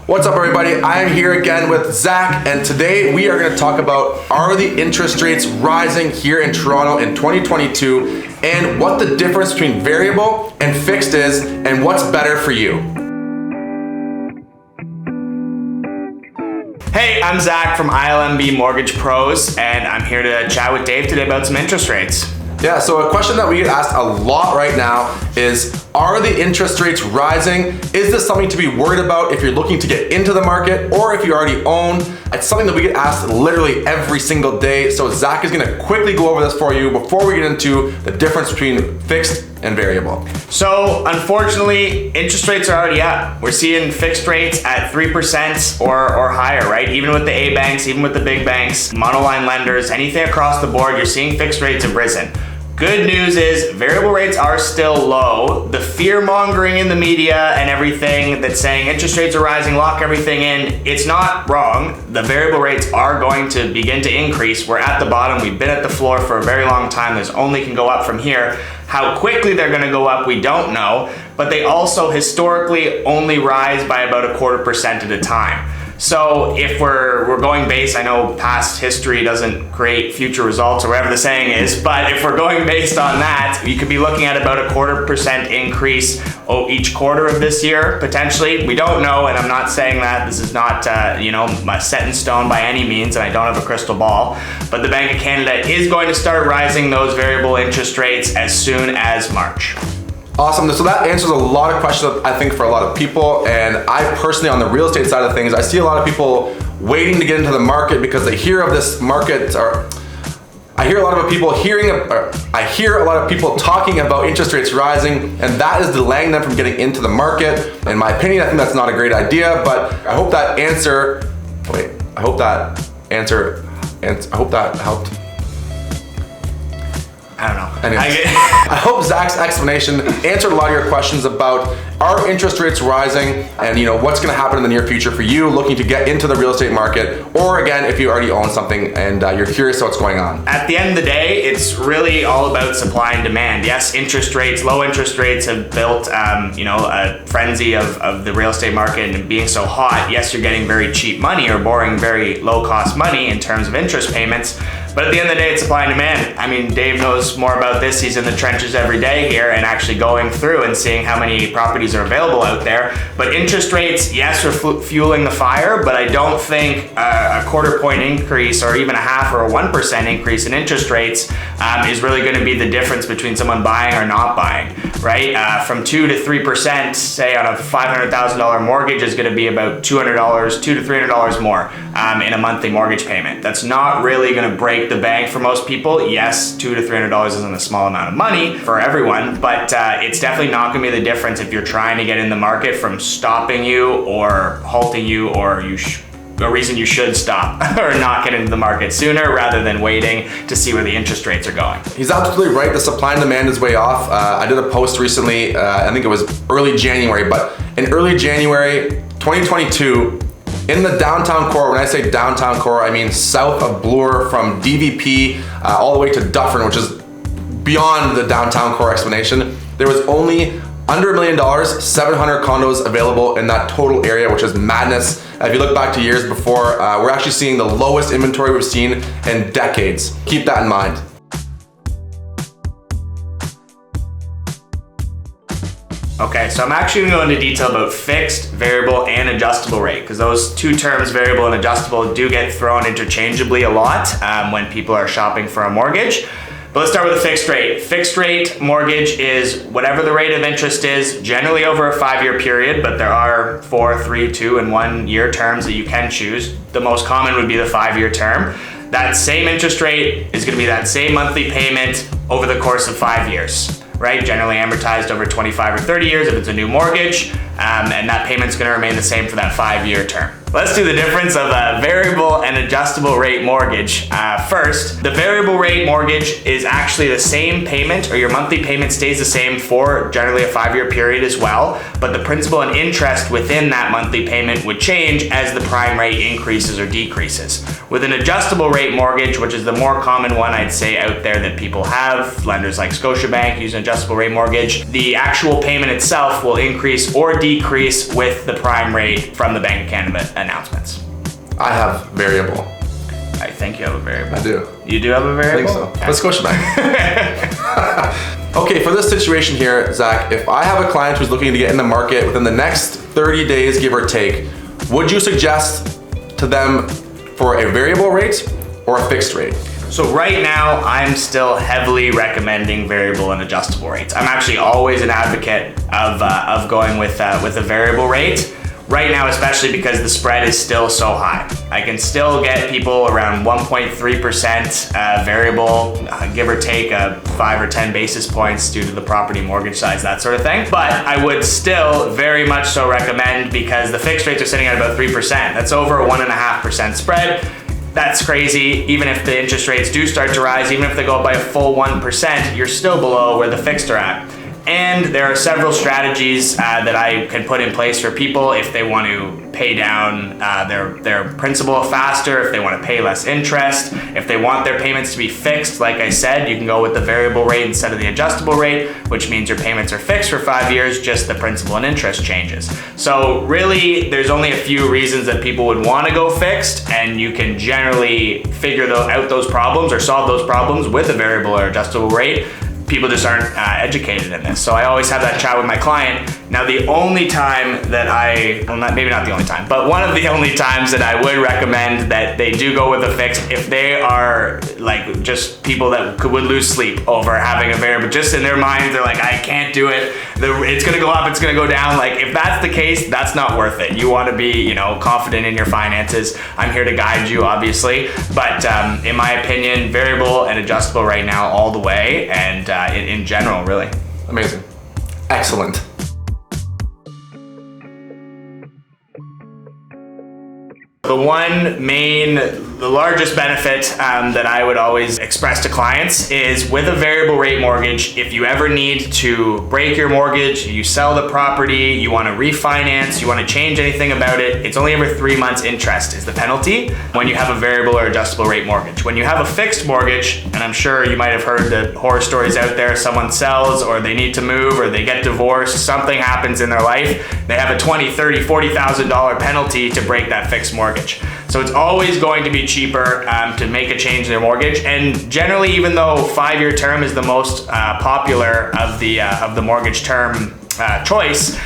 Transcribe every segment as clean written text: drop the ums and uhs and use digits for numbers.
What's up, everybody? I'm here again with Zach, and today we are going to talk about, are the interest rates rising here in Toronto in 2022, and what the difference between variable and fixed is, and what's better for you. Hey, I'm Zach from ILMB Mortgage Pros, and I'm here to chat with Dave today about some interest rates. Yeah, so a question that we get asked a lot right now is, are the interest rates rising? Is this something to be worried about if you're looking to get into the market or if you already own? It's something that we get asked literally every single day. So Zach is gonna quickly go over this for you before we get into the difference between fixed and variable. So unfortunately, interest rates are already up. We're seeing fixed rates at 3% or higher, right? Even with the A banks, even with the big banks, monoline lenders, anything across the board, you're seeing fixed rates have risen. Good news is variable rates are still low. The fear mongering in the media and everything that's saying interest rates are rising, lock everything in, it's not wrong. The variable rates are going to begin to increase. We're at the bottom. We've been at the floor for a very long time. There's only can go up from here. How quickly they're gonna go up, we don't know, but they also historically only rise by about 0.25% at a time. So if we're going based, I know past history doesn't create future results or whatever the saying is, but if we're going based on that, you could be looking at about 0.25% increase each quarter of this year, potentially. We don't know, and I'm not saying that. This is not set in stone by any means, and I don't have a crystal ball, but the Bank of Canada is going to start rising those variable interest rates as soon as March. Awesome, so that answers a lot of questions, I think, for a lot of people. And I personally, on the real estate side of things, I see a lot of people waiting to get into the market because they hear of this market, or I hear a lot of people talking about interest rates rising, and that is delaying them from getting into the market. In my opinion, I think that's not a great idea, but I hope that helped. I don't know. Anyways, I hope Zach's explanation answered a lot of your questions about, are interest rates rising, and what's going to happen in the near future for you looking to get into the real estate market, or again, if you already own something and you're curious what's going on. At the end of the day, it's really all about supply and demand. Yes, low interest rates have built a frenzy of the real estate market, and being so hot, yes, you're getting very cheap money or borrowing very low cost money in terms of interest payments. But at the end of the day, it's supply and demand. I mean, Dave knows more about this. He's in the trenches every day here and actually going through and seeing how many properties are available out there. But interest rates, yes, are fueling the fire, but I don't think a 0.25 point increase or even a 0.5 or a 1% increase in interest rates is really gonna be the difference between someone buying or not buying, right? From 2 to 3%, say on a $500,000 mortgage, is gonna be about $200, $200 to $300 more in a monthly mortgage payment. That's not really gonna break the bank for most people. Yes, $200 to $300 isn't a small amount of money for everyone, but it's definitely not gonna be the difference if you're trying to get in the market from stopping you or halting you, or a reason you should stop or not get into the market sooner rather than waiting to see where the interest rates are going. He's absolutely right. The supply and demand is way off. I did a post recently, I think it was early January, but in early January 2022, in the downtown core, when I say downtown core, I mean south of Bloor from DVP all the way to Dufferin, which is beyond the downtown core explanation. There was only under $1 million, 700 condos available in that total area, which is madness. If you look back to years before, we're actually seeing the lowest inventory we've seen in decades. Keep that in mind. Okay, so I'm actually gonna go into detail about fixed, variable, and adjustable rate, because those two terms, variable and adjustable, do get thrown interchangeably a lot when people are shopping for a mortgage. But let's start with a fixed rate. Fixed rate mortgage is whatever the rate of interest is, generally over a 5-year period, but there are 4, 3, 2, and 1 year terms that you can choose. The most common would be the 5-year term. That same interest rate is gonna be that same monthly payment over the course of 5 years, right? Generally amortized over 25 or 30 years if it's a new mortgage, and that payment's gonna remain the same for that 5-year term. Let's do the difference of a variable and adjustable rate mortgage. First, the variable rate mortgage is actually the same payment, or your monthly payment stays the same for generally a 5-year period as well, but the principal and interest within that monthly payment would change as the prime rate increases or decreases. With an adjustable rate mortgage, which is the more common one I'd say out there that people have, lenders like Scotiabank use an adjustable rate mortgage, the actual payment itself will increase or decrease with the prime rate from the Bank of Canada announcements? I have variable. I think you have a variable. I do. You do have a I variable? think so. Let's go back. Okay, for this situation here, Zach, if I have a client who's looking to get in the market within the next 30 days, give or take, would you suggest to them for a variable rate or a fixed rate? So right now, I'm still heavily recommending variable and adjustable rates. I'm actually always an advocate of going with a variable rate. Right now, especially because the spread is still so high. I can still get people around 1.3% variable, give or take 5 or 10 basis points due to the property mortgage size, that sort of thing. But I would still very much so recommend, because the fixed rates are sitting at about 3%. That's over a 1.5% spread. That's crazy. Even if the interest rates do start to rise, even if they go up by a full 1%, you're still below where the fixed are at. And there are several strategies that I can put in place for people if they want to pay down their principal faster, if they want to pay less interest, if they want their payments to be fixed. Like I said, you can go with the variable rate instead of the adjustable rate, which means your payments are fixed for 5 years, just the principal and interest changes. So really, there's only a few reasons that people would want to go fixed, and you can generally figure out those problems or solve those problems with a variable or adjustable rate. People just aren't educated in this. So I always have that chat with my client. Now, the only time that maybe not the only time, but one of the only times that I would recommend that they do go with a fixed, if they are like just people that would lose sleep over having a variable, just in their minds, they're like, I can't do it. It's gonna go up, it's gonna go down. Like, if that's the case, that's not worth it. You wanna be, confident in your finances. I'm here to guide you, obviously. But in my opinion, variable and adjustable right now all the way, and in general, really. Amazing. Excellent. The largest benefit that I would always express to clients is, with a variable rate mortgage, if you ever need to break your mortgage, you sell the property, you want to refinance, you want to change anything about it, it's only ever 3 months interest is the penalty when you have a variable or adjustable rate mortgage. When you have a fixed mortgage, and I'm sure you might have heard the horror stories out there, someone sells or they need to move or they get divorced, something happens in their life, they have a $20,000, $30,000, $40,000 penalty to break that fixed mortgage. So it's always going to be cheaper to make a change in their mortgage. And generally, even though 5-year term is the most popular of the mortgage term choice,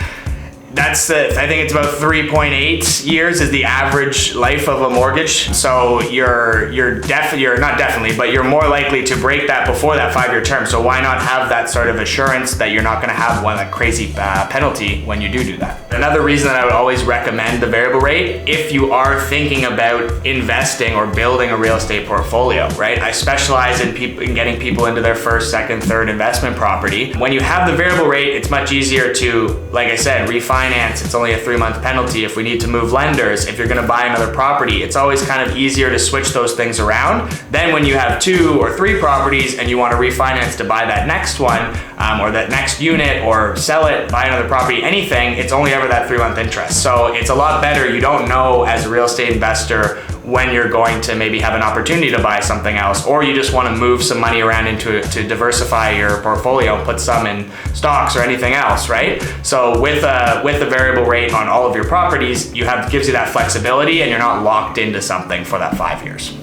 I think it's about 3.8 years is the average life of a mortgage. So you're not definitely, but you're more likely to break that before that 5-year term. So why not have that sort of assurance that you're not going to have that crazy penalty when you do that? Another reason that I would always recommend the variable rate, if you are thinking about investing or building a real estate portfolio, right? I specialize in getting people into their first, second, third investment property. When you have the variable rate, it's much easier to, like I said, refinance. It's only a 3-month penalty. If we need to move lenders, if you're going to buy another property, it's always kind of easier to switch those things around. Then when you have 2 or 3 properties and you want to refinance to buy that next one or that next unit or sell it, buy another property, anything, it's only ever that 3-month interest. So it's a lot better. You don't know as a real estate investor when you're going to maybe have an opportunity to buy something else, or you just want to move some money around to diversify your portfolio and put some in stocks or anything else, right? So with a variable rate on all of your properties, gives you that flexibility, and you're not locked into something for that 5 years.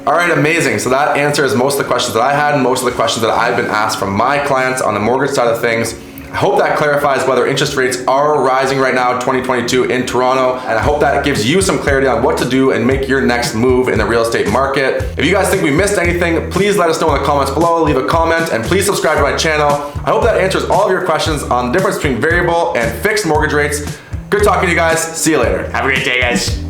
All right, amazing. So that answers most of the questions that I had and most of the questions that I've been asked from my clients on the mortgage side of things. I hope that clarifies whether interest rates are rising right now in 2022 in Toronto, and I hope that gives you some clarity on what to do and make your next move in the real estate market. If you guys think we missed anything, please let us know in the comments below, leave a comment, and please subscribe to my channel. I hope that answers all of your questions on the difference between variable and fixed mortgage rates. Good talking to you guys. See you later. Have a great day, guys.